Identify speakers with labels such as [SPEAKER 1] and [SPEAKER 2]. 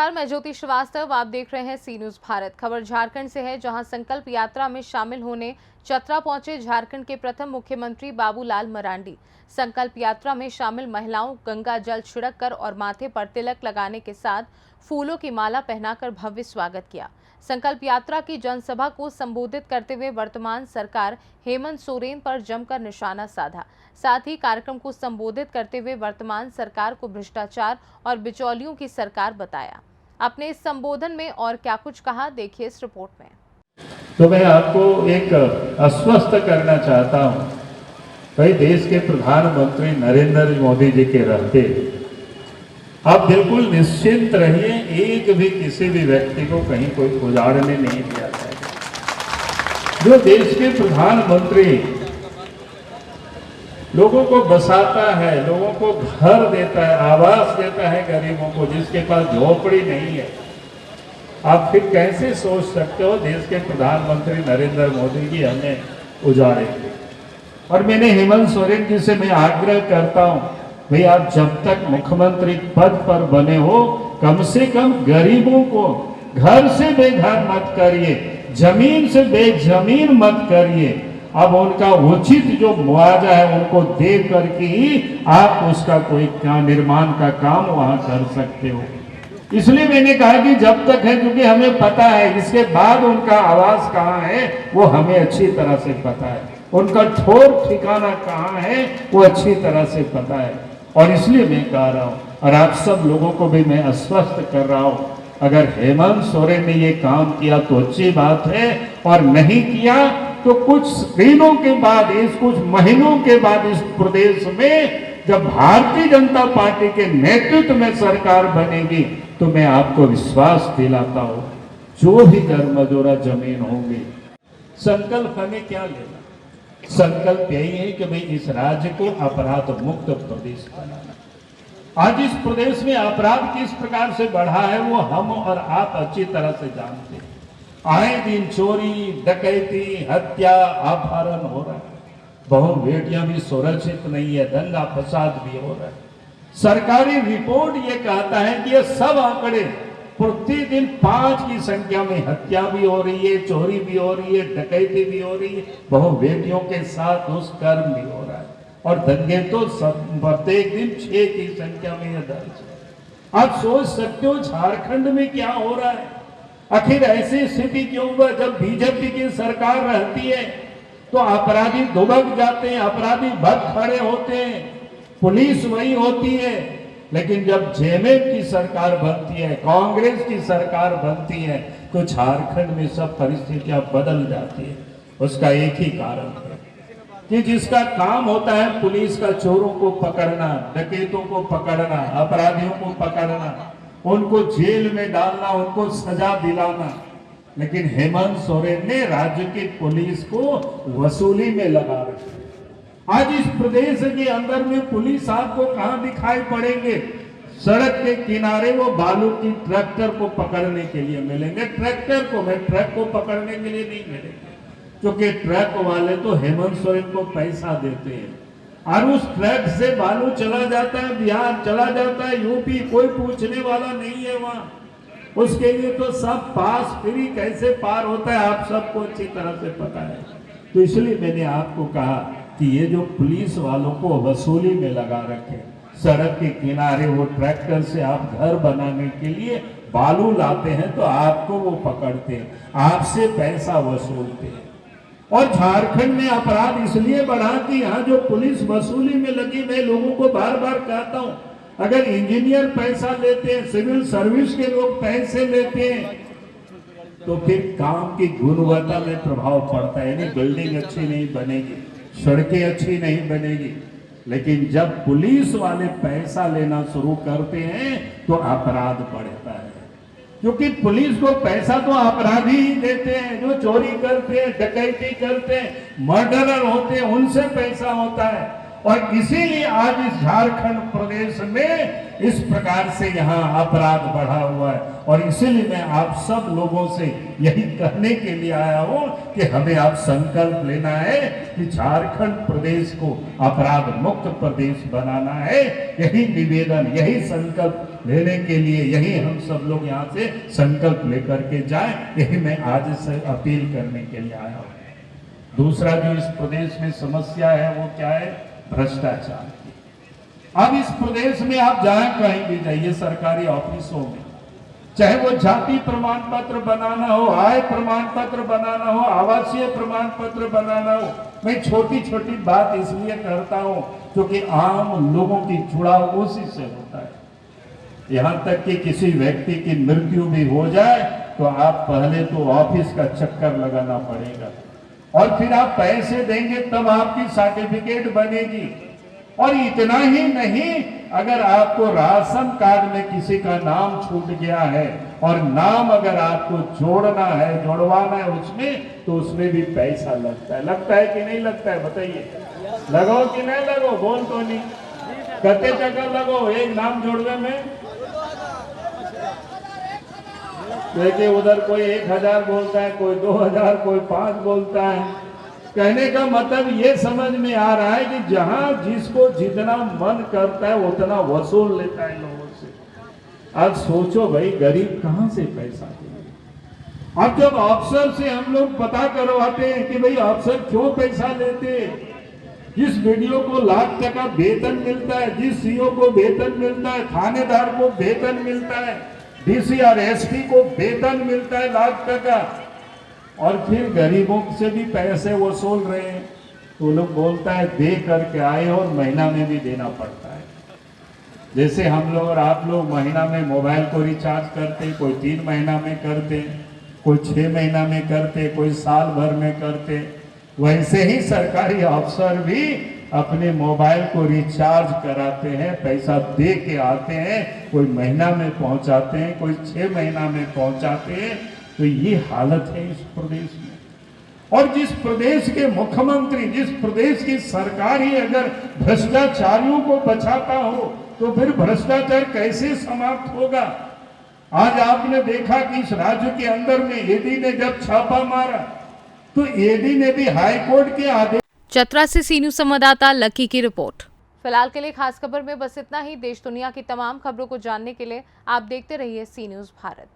[SPEAKER 1] नमस्कार, मैं ज्योति श्रीवास्तव। आप देख रहे हैं सी न्यूज भारत। खबर झारखंड से है, जहां संकल्प यात्रा में शामिल होने चतरा पहुंचे झारखंड के प्रथम मुख्यमंत्री बाबूलाल मरांडी। संकल्प यात्रा में शामिल महिलाओं गंगा जल छिड़क कर और माथे पर तिलक लगाने के साथ फूलों की माला पहनाकर भव्य स्वागत किया। संकल्प यात्रा की जनसभा को संबोधित करते हुए वर्तमान सरकार हेमंत सोरेन पर जमकर निशाना साधा। साथ ही कार्यक्रम को संबोधित करते हुए वर्तमान सरकार को भ्रष्टाचार और बिचौलियों की सरकार बताया। अपने इस संबोधन में और क्या कुछ कहा, देखिए इस रिपोर्ट में।
[SPEAKER 2] तो मैं आपको एक आश्वस्त करना चाहता हूं, भाई देश के प्रधानमंत्री नरेंद्र मोदी जी के रहते आप बिल्कुल निश्चिंत रहिए, एक भी किसी भी व्यक्ति को कहीं कोई उजाड़ने नहीं दिया जाएगा। जो देश के प्रधानमंत्री लोगों को बसाता है, लोगों को घर देता है, आवास देता है गरीबों को, जिसके पास झोपड़ी नहीं है, आप फिर कैसे सोच सकते हो देश के प्रधानमंत्री नरेंद्र मोदी जी हमें उजाड़ेंगे। और मैंने हेमंत सोरेन जी से मैं आग्रह करता हूं, भाई आप जब तक मुख्यमंत्री पद पर बने हो, कम से कम गरीबों को घर से बेघर मत करिए, जमीन से बेजमीन मत करिए। अब उनका उचित जो मुआवजा है उनको दे करके ही आप उसका कोई निर्माण का काम वहां कर सकते हो। इसलिए मैंने कहा कि जब तक है, क्योंकि हमें पता है इसके बाद उनका आवास कहाँ है वो हमें अच्छी तरह से पता है, उनका ठोर ठिकाना कहाँ है वो अच्छी तरह से पता है। और इसलिए मैं कह रहा हूँ, और आप सब लोगों को भी मैं आश्वस्त कर रहा हूँ, अगर हेमंत सोरेन ने ये काम किया तो अच्छी बात है, और नहीं किया तो कुछ दिनों के बाद, इस कुछ महीनों के बाद इस प्रदेश में जब भारतीय जनता पार्टी के नेतृत्व में सरकार बनेगी तो मैं आपको विश्वास दिलाता हूं, जो भी घर मजूरा जमीन होंगे, संकल्प हमें क्या लेना, संकल्प यही है कि भाई इस राज्य को अपराध मुक्त प्रदेश बनाना। आज इस प्रदेश में अपराध किस प्रकार से बढ़ा है वो हम और आप अच्छी तरह से जानते हैं। आए दिन चोरी, डकैती, हत्या, अपहरण हो रहा है, बहु बेटियां भी सुरक्षित नहीं है, दंगा फसाद भी हो रहा है। सरकारी रिपोर्ट ये कहता है कि ये सब आंकड़े प्रतिदिन 5 की संख्या में हत्या भी हो रही है, चोरी भी हो रही है, डकैती भी हो रही है, बहु बेटियों के साथ दुष्कर्म भी हो रहा है, और दंगे तो सब प्रत्येक दिन 6 की संख्या में यह दर्ज है। आप सोच सकते हो झारखंड में क्या हो रहा है। आखिर ऐसी स्थिति क्यों हुआ? जब बीजेपी की सरकार रहती है तो अपराधी दुबक जाते हैं, अपराधी भग खड़े होते हैं, पुलिस वही होती है। लेकिन जब जेएमएम की सरकार बनती है, कांग्रेस की सरकार बनती है, तो झारखंड में सब परिस्थितियां बदल जाती है। उसका एक ही कारण है कि जिसका काम होता है पुलिस का चोरों को पकड़ना, डकैतों को पकड़ना, अपराधियों को पकड़ना, उनको जेल में डालना, उनको सजा दिलाना। लेकिन हेमंत सोरेन ने राज्य की पुलिस को वसूली में लगा रखा। आज इस प्रदेश के अंदर में पुलिस आपको कहां दिखाई पड़ेंगे? सड़क के किनारे वो बालू की ट्रैक्टर को पकड़ने के लिए मिलेंगे, ट्रैक्टर को, मैं ट्रक को पकड़ने के लिए नहीं मिलेंगे, क्योंकि ट्रक वाले तो हेमंत सोरेन को पैसा देते हैं, और उस ट्रक से बालू चला जाता है बिहार, चला जाता है यूपी, कोई पूछने वाला नहीं है वहां। उसके लिए तो सब पास फ्री कैसे पार होता है आप सबको अच्छी तरह से पता है। तो इसलिए मैंने आपको कहा कि ये जो पुलिस वालों को वसूली में लगा रखे, सड़क के किनारे वो ट्रैक्टर से आप घर बनाने के लिए बालू लाते हैं तो आपको वो पकड़ते हैं, आपसे पैसा वसूलते हैं। और झारखंड में अपराध इसलिए बढ़ा कि यहाँ जो पुलिस वसूली में लगी, मैं लोगों को बार बार कहता हूँ, अगर इंजीनियर पैसा लेते हैं, सिविल सर्विस के लोग पैसे लेते हैं, तो फिर काम की गुणवत्ता में प्रभाव पड़ता है। यानी बिल्डिंग अच्छी नहीं बनेगी, सड़कें अच्छी नहीं बनेगी। लेकिन जब पुलिस वाले पैसा लेना शुरू करते हैं तो अपराध बढ़ता है, क्योंकि पुलिस को पैसा तो अपराधी ही देते हैं, जो चोरी करते हैं, डकैती करते हैं, मर्डरर होते हैं, उनसे पैसा होता है। और इसीलिए आज इस झारखंड प्रदेश में इस प्रकार से यहाँ अपराध बढ़ा हुआ है। और इसीलिए मैं आप सब लोगों से यही कहने के लिए आया हूँ कि हमें आप संकल्प लेना है कि झारखंड प्रदेश को अपराध मुक्त प्रदेश बनाना है। यही निवेदन, यही संकल्प लेने के लिए, यही हम सब लोग यहाँ से संकल्प लेकर के जाएं, यही मैं आज से अपील करने के लिए आया हूँ। दूसरा जो इस प्रदेश में समस्या है वो क्या है? भ्रष्टाचार। अब इस प्रदेश में आप जहां कहीं भी जाइए, सरकारी ऑफिसों में, चाहे वो जाति प्रमाण पत्र बनाना हो, आय प्रमाण पत्र बनाना हो, आवासीय प्रमाण पत्र बनाना हो, मैं छोटी छोटी बात इसलिए करता हूं क्योंकि आम लोगों की जुड़ाव उसी से होता है। यहां तक कि किसी व्यक्ति की मृत्यु भी हो जाए तो आप पहले तो ऑफिस का चक्कर लगाना पड़ेगा और फिर आप पैसे देंगे तब आपकी सर्टिफिकेट बनेगी। और इतना ही नहीं, अगर आपको राशन कार्ड में किसी का नाम छूट गया है और नाम अगर आपको जोड़ना है, जोड़वाना है उसमें, तो उसमें भी पैसा लगता है। लगता है कि नहीं लगता है? बताइए, लगो कि नहीं लगो? बोल तो नहीं, कते चक्कर लगो एक नाम जोड़ने में। देखिए उधर कोई 1000 बोलता है, कोई 2000, कोई 5 बोलता है। कहने का मतलब ये समझ में आ रहा है कि जहां जिसको जितना मन करता है उतना वसूल लेता है लोगों से। अब सोचो भाई, गरीब कहां से पैसा देंगे? अब जब अफसर से हम लोग पता करवाते हैं कि भाई अफसर क्यों पैसा लेते, जिस वीडियो को लाख टका वेतन मिलता है, जिस सीओ को वेतन मिलता है, थानेदार को वेतन मिलता है, डीसी और एसपी को वेतन मिलता है लाख टका, और फिर गरीबों से भी पैसे वसूल रहे हैं, तो लोग बोलता है दे करके आए और महीना में भी देना पड़ता है। जैसे हम लोग और आप लोग महीना में मोबाइल को रिचार्ज करते, कोई 3 महीना में करते, कोई 6 महीना में करते, कोई साल भर में करते, वैसे ही सरकारी अफसर भी अपने मोबाइल को रिचार्ज कराते हैं, पैसा दे के आते हैं, कोई महीना में पहुंचाते हैं, कोई 6 महीना में पहुंचाते हैं। तो ये हालत है इस प्रदेश में। और जिस प्रदेश के मुख्यमंत्री, जिस प्रदेश की सरकार ही अगर भ्रष्टाचारियों को बचाता हो तो फिर भ्रष्टाचार कैसे समाप्त होगा? आज आपने देखा कि इस राज्य के अंदर में ईडी ने जब छापा मारा तो ईडी ने भी हाईकोर्ट के आदेश।
[SPEAKER 1] चतरा से सी न्यूज संवाददाता लकी की रिपोर्ट। फिलहाल के लिए खास खबर में बस इतना ही। देश दुनिया की तमाम खबरों को जानने के लिए आप देखते रहिए सी न्यूज भारत।